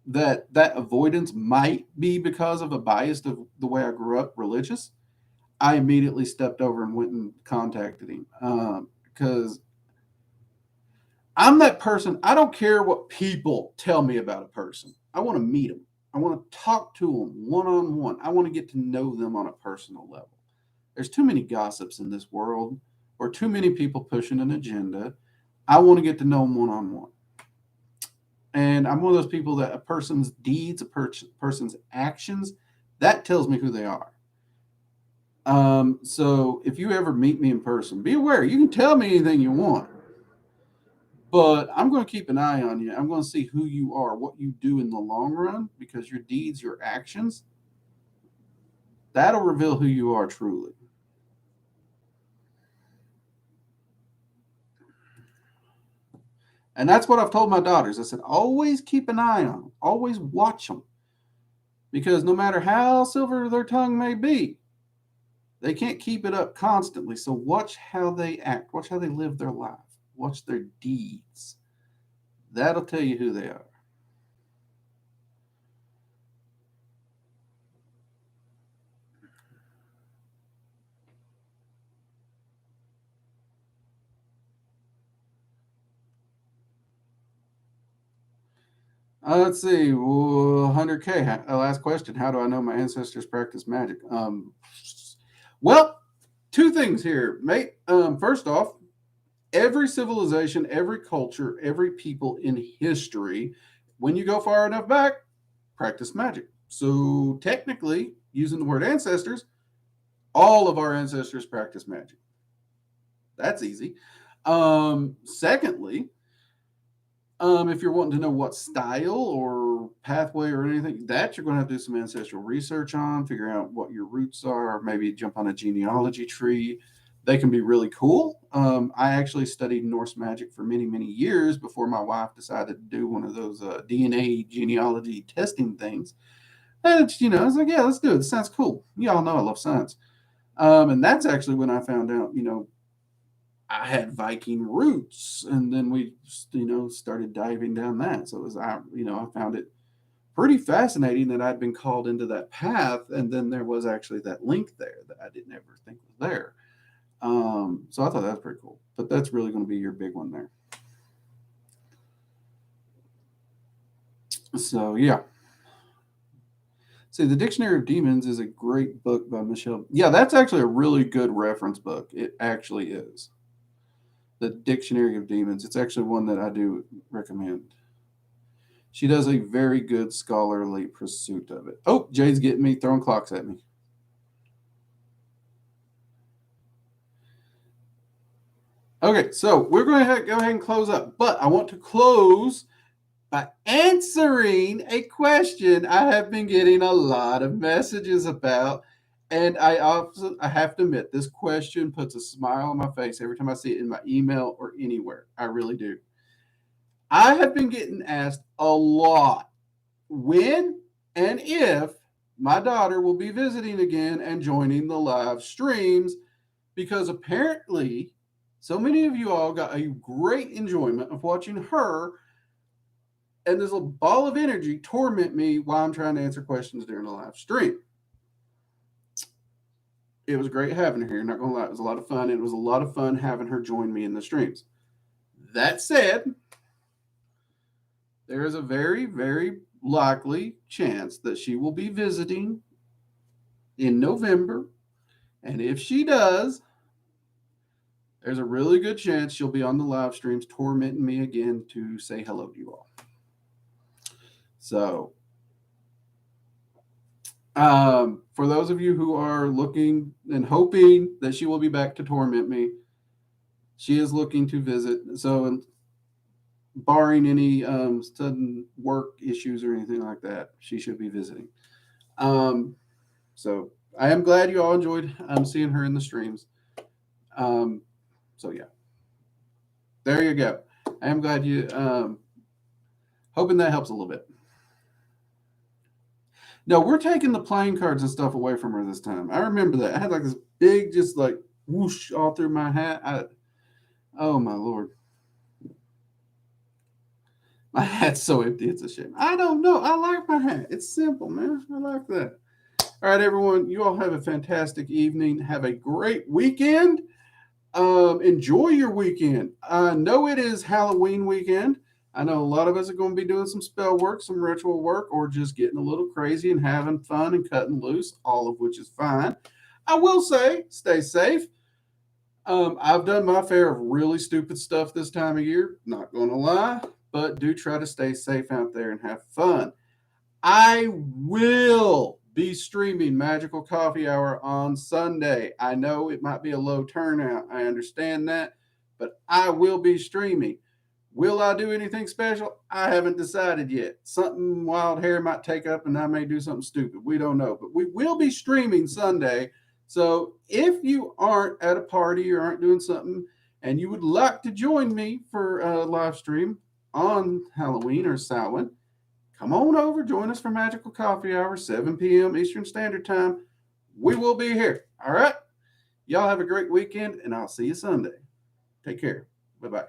A: that avoidance might be because of a bias of the way I grew up religious, I immediately stepped over and went and contacted him, because I'm that person. I don't care what people tell me about a person. I want to meet them. I want to talk to them one on one. I want to get to know them on a personal level. There's too many gossips in this world, or too many people pushing an agenda. I want to get to know them one on one. And I'm one of those people that a person's deeds, person's actions, that tells me who they are. So if you ever meet me in person, be aware you can tell me anything you want, but I'm going to keep an eye on you. I'm going to see who you are, what you do in the long run, because your deeds, your actions, that'll reveal who you are truly. And that's what I've told my daughters. I said, always keep an eye on them, always watch them, because no matter how silver their tongue may be, they can't keep it up constantly. So watch how they act, watch how they live their life, watch their deeds. That'll tell you who they are. Let's see. 100K. Last question. How do I know my ancestors practice magic? Well, two things here, mate. First off, every civilization, every culture, every people in history, when you go far enough back, practice magic. So technically, using the word ancestors, all of our ancestors practice magic. That's easy. Secondly, if you're wanting to know what style or pathway or anything, that you're going to have to do some ancestral research on, figure out what your roots are, maybe jump on a genealogy tree. They can be really cool. I actually studied Norse magic for many, many years before my wife decided to do one of those DNA genealogy testing things. And it's, I was like, yeah, let's do it. It sounds cool. Y'all know I love science. And that's actually when I found out, I had Viking roots, and then we, started diving down that. So it was, I found it pretty fascinating that I'd been called into that path, and then there was actually that link there that I didn't ever think was there. So I thought that was pretty cool. But that's really going to be your big one there. So yeah. See, the Dictionary of Demons is a great book by Michelle. Yeah, that's actually a really good reference book. It actually is. The Dictionary of Demons. It's actually one that I do recommend. She does a very good scholarly pursuit of it. Oh, Jay's getting me, throwing clocks at me. Okay, so we're going to go ahead and close up. But I want to close by answering a question I have been getting a lot of messages about. And I have to admit, this question puts a smile on my face every time I see it in my email or anywhere. I really do. I have been getting asked a lot when and if my daughter will be visiting again and joining the live streams, because apparently so many of you all got a great enjoyment of watching her and this little ball of energy torment me while I'm trying to answer questions during the live stream. It was great having her here, not gonna lie. It was a lot of fun. It was a lot of fun having her join me in the streams. That said, there is a very, very likely chance that she will be visiting in November. And if she does, there's a really good chance she'll be on the live streams tormenting me again to say hello to you all. So, for those of you who are looking and hoping that she will be back to torment me, she is looking to visit. So, barring any sudden work issues or anything like that, she should be visiting. So, I am glad you all enjoyed seeing her in the streams. So, yeah. There you go. I am glad you, hoping that helps a little bit. No, we're taking the playing cards and stuff away from her this time. I remember that. I had like this big, just like whoosh all through my hat. Oh, my Lord. My hat's so empty. It's a shame. I don't know. I like my hat. It's simple, man. I like that. All right, everyone. You all have a fantastic evening. Have a great weekend. Enjoy your weekend. I know it is Halloween weekend. I know a lot of us are going to be doing some spell work, some ritual work, or just getting a little crazy and having fun and cutting loose, all of which is fine. I will say, stay safe. I've done my fair of really stupid stuff this time of year, not going to lie, but do try to stay safe out there and have fun. I will be streaming Magical Coffee Hour on Sunday. I know it might be a low turnout. I understand that, but I will be streaming. Will I do anything special? I haven't decided yet. Something wild hair might take up and I may do something stupid. We don't know, but we will be streaming Sunday. So if you aren't at a party or aren't doing something and you would like to join me for a live stream on Halloween or Samhain, come on over, join us for Magical Coffee Hour, 7 p.m. Eastern Standard Time. We will be here. All right? Y'all have a great weekend, and I'll see you Sunday. Take care. Bye-bye.